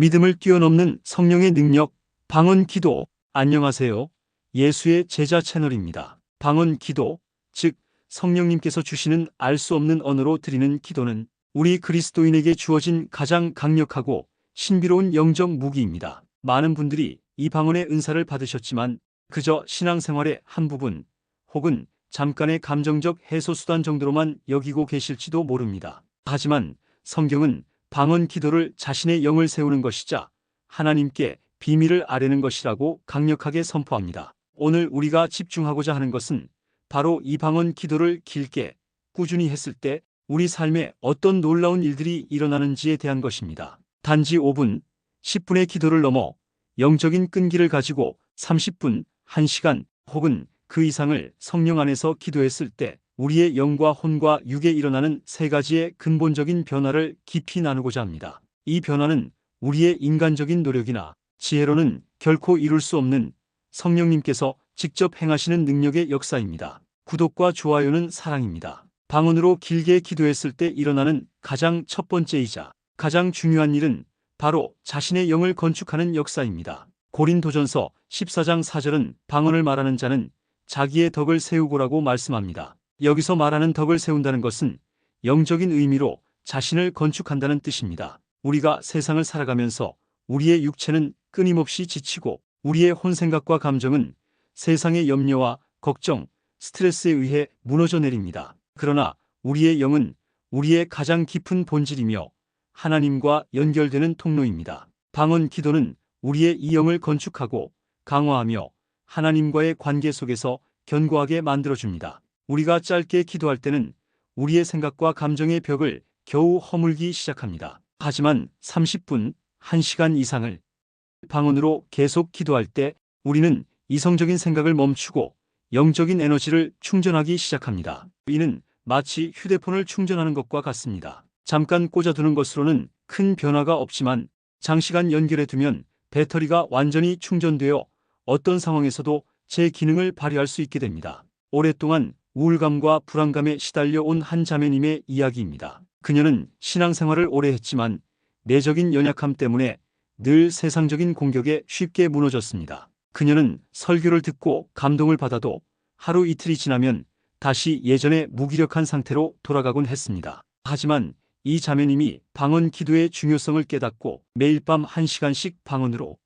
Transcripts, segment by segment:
믿음을 뛰어넘는 성령의 능력, 방언 기도. 안녕하세요. 예수의 제자 채널입니다. 방언 기도, 즉 성령님께서 주시는 알 수 없는 언어로 드리는 기도는 우리 그리스도인에게 주어진 가장 강력하고 신비로운 영적 무기입니다. 많은 분들이 이 방언의 은사를 받으셨지만 그저 신앙생활의 한 부분 혹은 잠깐의 감정적 해소수단 정도로만 여기고 계실지도 모릅니다. 하지만 성경은 방언 기도를 자신의 영을 세우는 것이자 하나님께 비밀을 아뢰는 것이라고 강력하게 선포합니다. 오늘 우리가 집중하고자 하는 것은 바로 이 방언 기도를 길게 꾸준히 했을 때 우리 삶에 어떤 놀라운 일들이 일어나는지에 대한 것입니다. 단지 5분, 10분의 기도를 넘어 영적인 끈기를 가지고 30분, 1시간 혹은 그 이상을 성령 안에서 기도했을 때 우리의 영과 혼과 육에 일어나는 세 가지의 근본적인 변화를 깊이 나누고자 합니다. 이 변화는 우리의 인간적인 노력이나 지혜로는 결코 이룰 수 없는 성령님께서 직접 행하시는 능력의 역사입니다. 구독과 좋아요는 사랑입니다. 방언으로 길게 기도했을 때 일어나는 가장 첫 번째이자 가장 중요한 일은 바로 자신의 영을 건축하는 역사입니다. 고린도전서 14장 4절은 방언을 말하는 자는 자기의 덕을 세우고라고 말씀합니다. 여기서 말하는 덕을 세운다는 것은 영적인 의미로 자신을 건축한다는 뜻입니다. 우리가 세상을 살아가면서 우리의 육체는 끊임없이 지치고 우리의 혼생각과 감정은 세상의 염려와 걱정, 스트레스에 의해 무너져 내립니다. 그러나 우리의 영은 우리의 가장 깊은 본질이며 하나님과 연결되는 통로입니다. 방언 기도는 우리의 이 영을 건축하고 강화하며 하나님과의 관계 속에서 견고하게 만들어줍니다. 우리가 짧게 기도할 때는 우리의 생각과 감정의 벽을 겨우 허물기 시작합니다. 하지만 30분, 1시간 이상을 방언으로 계속 기도할 때 우리는 이성적인 생각을 멈추고 영적인 에너지를 충전하기 시작합니다. 이는 마치 휴대폰을 충전하는 것과 같습니다. 잠깐 꽂아두는 것으로는 큰 변화가 없지만 장시간 연결해 두면 배터리가 완전히 충전되어 어떤 상황에서도 제 기능을 발휘할 수 있게 됩니다. 오랫동안 우울감과 불안감에 시달려 온 한 자매님의 이야기입니다. 그녀는 신앙생활을 오래 했지만 내적인 연약함 때문에 늘 세상적인 공격에 쉽게 무너졌습니다. 그녀는 설교를 듣고 감동을 받아도 하루 이틀이 지나면 다시 예전의 무기력한 상태로 돌아가곤 했습니다. 하지만 이 자매님이 방언 기도의 중요성을 깨닫고 매일 밤 1시간씩 방언으로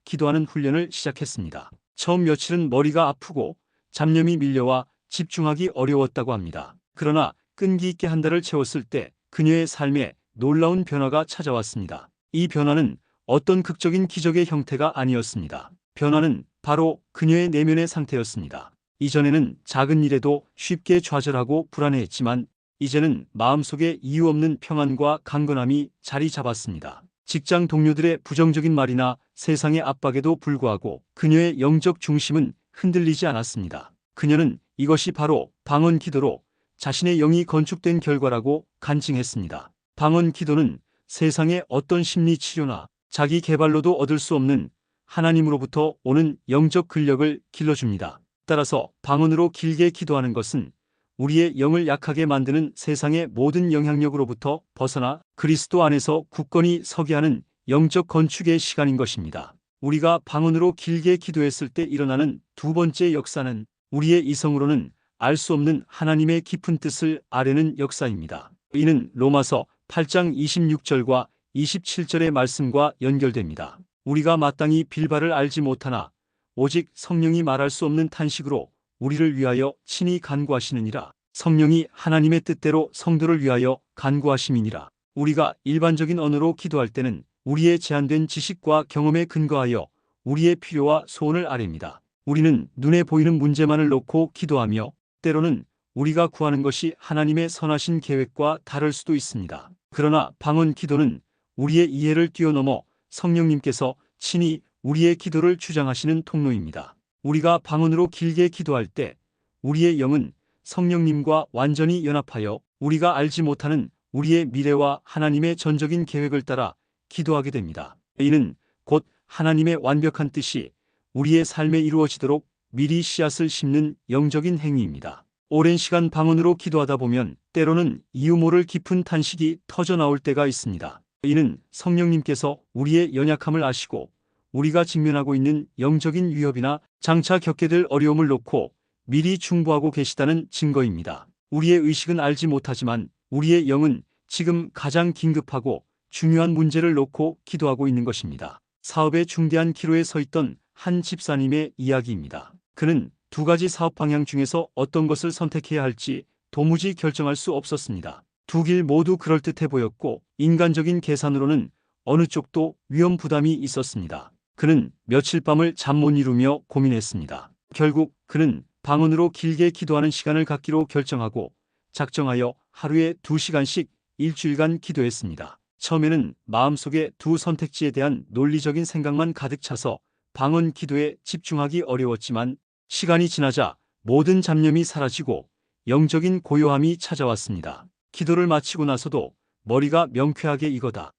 기도하는 훈련을 시작했습니다. 처음 며칠은 머리가 아프고 잡념이 밀려와 집중하기 어려웠다고 합니다. 그러나 끈기 있게 한 달을 채웠을 때 그녀의 삶에 놀라운 변화가 찾아왔습니다. 이 변화는 어떤 극적인 기적의 형태가 아니었습니다. 변화는 바로 그녀의 내면의 상태였습니다. 이전에는 작은 일에도 쉽게 좌절하고 불안해했지만 이제는 마음속에 이유 없는 평안과 강건함이 자리 잡았습니다. 직장 동료들의 부정적인 말이나 세상의 압박에도 불구하고 그녀의 영적 중심은 흔들리지 않았습니다. 그녀는 이것이 바로 방언 기도로 자신의 영이 건축된 결과라고 간증했습니다. 방언 기도는 세상의 어떤 심리 치료나 자기 개발로도 얻을 수 없는 하나님으로부터 오는 영적 근력을 길러줍니다. 따라서 방언으로 길게 기도하는 것은 우리의 영을 약하게 만드는 세상의 모든 영향력으로부터 벗어나 그리스도 안에서 굳건히 서게 하는 영적 건축의 시간인 것입니다. 우리가 방언으로 길게 기도했을 때 일어나는 두 번째 역사는 우리의 이성으로는 알 수 없는 하나님의 깊은 뜻을 아뢰는 역사입니다. 이는 로마서 8장 26절과 27절의 말씀과 연결됩니다. 우리가 마땅히 빌바를 알지 못하나 오직 성령이 말할 수 없는 탄식으로 우리를 위하여 친히 간구하시느니라. 성령이 하나님의 뜻대로 성도를 위하여 간구하심이니라. 우리가 일반적인 언어로 기도할 때는 우리의 제한된 지식과 경험에 근거하여 우리의 필요와 소원을 아뢰입니다. 우리는 눈에 보이는 문제만을 놓고 기도하며 때로는 우리가 구하는 것이 하나님의 선하신 계획과 다를 수도 있습니다. 그러나 방언 기도는 우리의 이해를 뛰어넘어 성령님께서 친히 우리의 기도를 주장하시는 통로입니다. 우리가 방언으로 길게 기도할 때 우리의 영은 성령님과 완전히 연합하여 우리가 알지 못하는 우리의 미래와 하나님의 전적인 계획을 따라 기도하게 됩니다. 이는 곧 하나님의 완벽한 뜻이 우리의 삶에 이루어지도록 미리 씨앗을 심는 영적인 행위입니다. 오랜 시간 방언으로 기도하다 보면 때로는 이유 모를 깊은 탄식이 터져 나올 때가 있습니다. 이는 성령님께서 우리의 연약함을 아시고 우리가 직면하고 있는 영적인 위협이나 장차 겪게 될 어려움을 놓고 미리 중보하고 계시다는 증거입니다. 우리의 의식은 알지 못하지만 우리의 영은 지금 가장 긴급하고 중요한 문제를 놓고 기도하고 있는 것입니다. 사업의 중대한 기로에 서 있던 한 집사님의 이야기입니다. 그는 두 가지 사업 방향 중에서 어떤 것을 선택해야 할지 도무지 결정할 수 없었습니다. 두 길 모두 그럴듯해 보였고 인간적인 계산으로는 어느 쪽도 위험 부담이 있었습니다. 그는 며칠 밤을 잠 못 이루며 고민했습니다. 결국 그는 방언으로 길게 기도하는 시간을 갖기로 결정하고 작정하여 하루에 2시간씩 일주일간 기도했습니다. 처음에는 마음속에 두 선택지에 대한 논리적인 생각만 가득 차서 방언 기도에 집중하기 어려웠지만 시간이 지나자 모든 잡념이 사라지고 영적인 고요함이 찾아왔습니다. 기도를 마치고 나서도 머리가 명쾌하게 이거다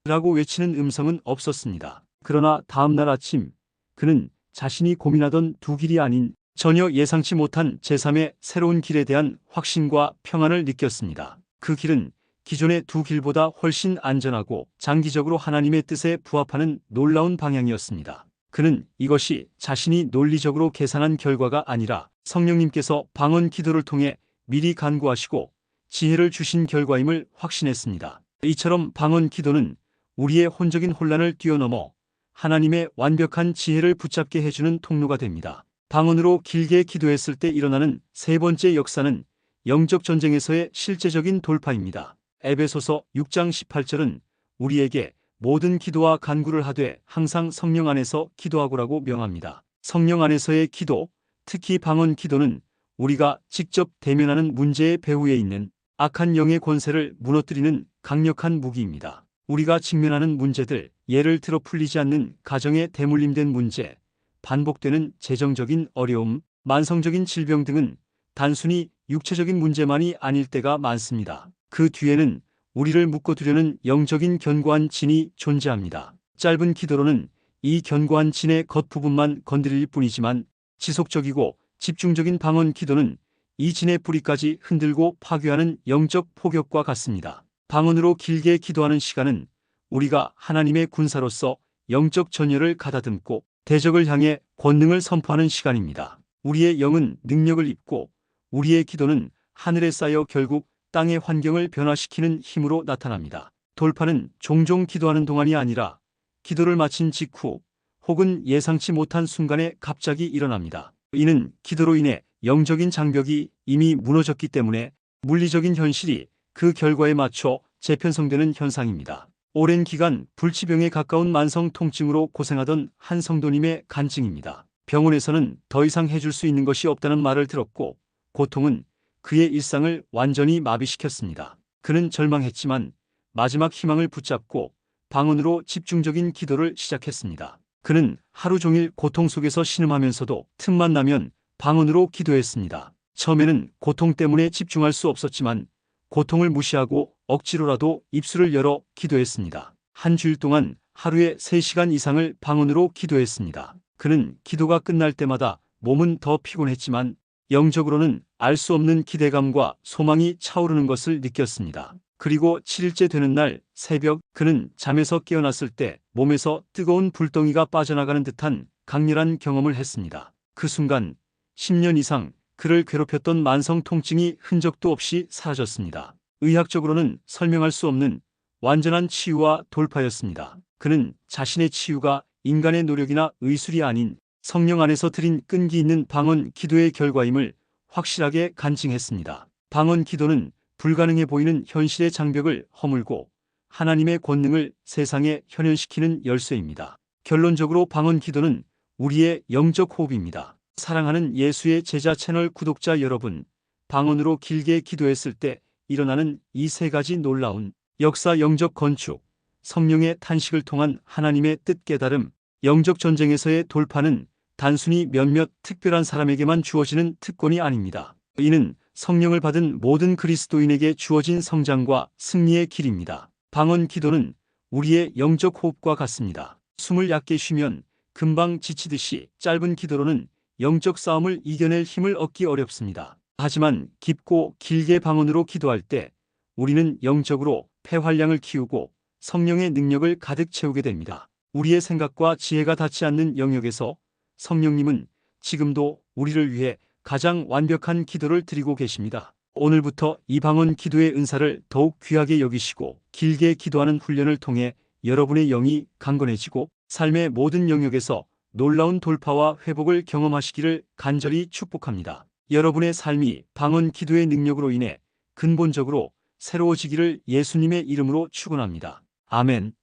라고 외치는 음성은 없었습니다. 그러나 다음날 아침 그는 자신이 고민하던 두 길이 아닌 전혀 예상치 못한 제3의 새로운 길에 대한 확신과 평안을 느꼈습니다. 그 길은 기존의 두 길보다 훨씬 안전하고 장기적으로 하나님의 뜻에 부합하는 놀라운 방향이었습니다. 그는 이것이 자신이 논리적으로 계산한 결과가 아니라 성령님께서 방언 기도를 통해 미리 간구하시고 지혜를 주신 결과임을 확신했습니다. 이처럼 방언 기도는 우리의 혼적인 혼란을 뛰어넘어 하나님의 완벽한 지혜를 붙잡게 해주는 통로가 됩니다. 방언으로 길게 기도했을 때 일어나는 세 번째 역사는 영적 전쟁에서의 실제적인 돌파입니다. 에베소서 6장 18절은 우리에게 모든 기도와 간구를 하되 항상 성령 안에서 기도하고라고 명합니다. 성령 안에서의 기도, 특히 방언 기도는 우리가 직접 대면하는 문제의 배후에 있는 악한 영의 권세를 무너뜨리는 강력한 무기입니다. 우리가 직면하는 문제들, 예를 들어 풀리지 않는 가정에 대물림된 문제, 반복되는 재정적인 어려움, 만성적인 질병 등은 단순히 육체적인 문제만이 아닐 때가 많습니다. 그 뒤에는 우리를 묶어두려는 영적인 견고한 진이 존재합니다. 짧은 기도로는 이 견고한 진의 겉부분만 건드릴 뿐이지만 지속적이고 집중적인 방언 기도는 이 진의 뿌리까지 흔들고 파괴하는 영적 폭격과 같습니다. 방언으로 길게 기도하는 시간은 우리가 하나님의 군사로서 영적 전열을 가다듬고 대적을 향해 권능을 선포하는 시간입니다. 우리의 영은 능력을 입고 우리의 기도는 하늘에 쌓여 결국 땅의 환경을 변화시키는 힘으로 나타납니다. 돌파는 종종 기도하는 동안이 아니라 기도를 마친 직후 혹은 예상치 못한 순간에 갑자기 일어납니다. 이는 기도로 인해 영적인 장벽이 이미 무너졌기 때문에 물리적인 현실이 그 결과에 맞춰 재편성되는 현상입니다. 오랜 기간 불치병에 가까운 만성 통증으로 고생하던 한 성도님의 간증입니다. 병원에서는 더 이상 해줄 수 있는 것이 없다는 말을 들었고 고통은 그의 일상을 완전히 마비시켰습니다. 그는 절망했지만 마지막 희망을 붙잡고 방언으로 집중적인 기도를 시작했습니다. 그는 하루 종일 고통 속에서 신음하면서도 틈만 나면 방언으로 기도했습니다. 처음에는 고통 때문에 집중할 수 없었지만 고통을 무시하고 억지로라도 입술을 열어 기도했습니다. 한 주일 동안 하루에 3시간 이상을 방언으로 기도했습니다. 그는 기도가 끝날 때마다 몸은 더 피곤했지만 영적으로는 알 수 없는 기대감과 소망이 차오르는 것을 느꼈습니다. 그리고 7일째 되는 날 새벽 그는 잠에서 깨어났을 때 몸에서 뜨거운 불덩이가 빠져나가는 듯한 강렬한 경험을 했습니다. 그 순간 10년 이상 그를 괴롭혔던 만성 통증이 흔적도 없이 사라졌습니다. 의학적으로는 설명할 수 없는 완전한 치유와 돌파였습니다. 그는 자신의 치유가 인간의 노력이나 의술이 아닌 성령 안에서 드린 끈기 있는 방언 기도의 결과임을 확실하게 간증했습니다. 방언 기도는 불가능해 보이는 현실의 장벽을 허물고 하나님의 권능을 세상에 현현시키는 열쇠입니다. 결론적으로 방언 기도는 우리의 영적 호흡입니다. 사랑하는 예수의 제자 채널 구독자 여러분, 방언으로 길게 기도했을 때 일어나는 이 세 가지 놀라운 역사 영적 건축, 성령의 탄식을 통한 하나님의 뜻 깨달음, 영적 전쟁에서의 돌파는 단순히 몇몇 특별한 사람에게만 주어지는 특권이 아닙니다. 이는 성령을 받은 모든 그리스도인에게 주어진 성장과 승리의 길입니다. 방언 기도는 우리의 영적 호흡과 같습니다. 숨을 얕게 쉬면 금방 지치듯이 짧은 기도로는 영적 싸움을 이겨낼 힘을 얻기 어렵습니다. 하지만 깊고 길게 방언으로 기도할 때 우리는 영적으로 폐활량을 키우고 성령의 능력을 가득 채우게 됩니다. 우리의 생각과 지혜가 닿지 않는 영역에서 성령님은 지금도 우리를 위해 가장 완벽한 기도를 드리고 계십니다. 오늘부터 이 방언 기도의 은사를 더욱 귀하게 여기시고 길게 기도하는 훈련을 통해 여러분의 영이 강건해지고 삶의 모든 영역에서 놀라운 돌파와 회복을 경험하시기를 간절히 축복합니다. 여러분의 삶이 방언 기도의 능력으로 인해 근본적으로 새로워지기를 예수님의 이름으로 축원합니다. 아멘.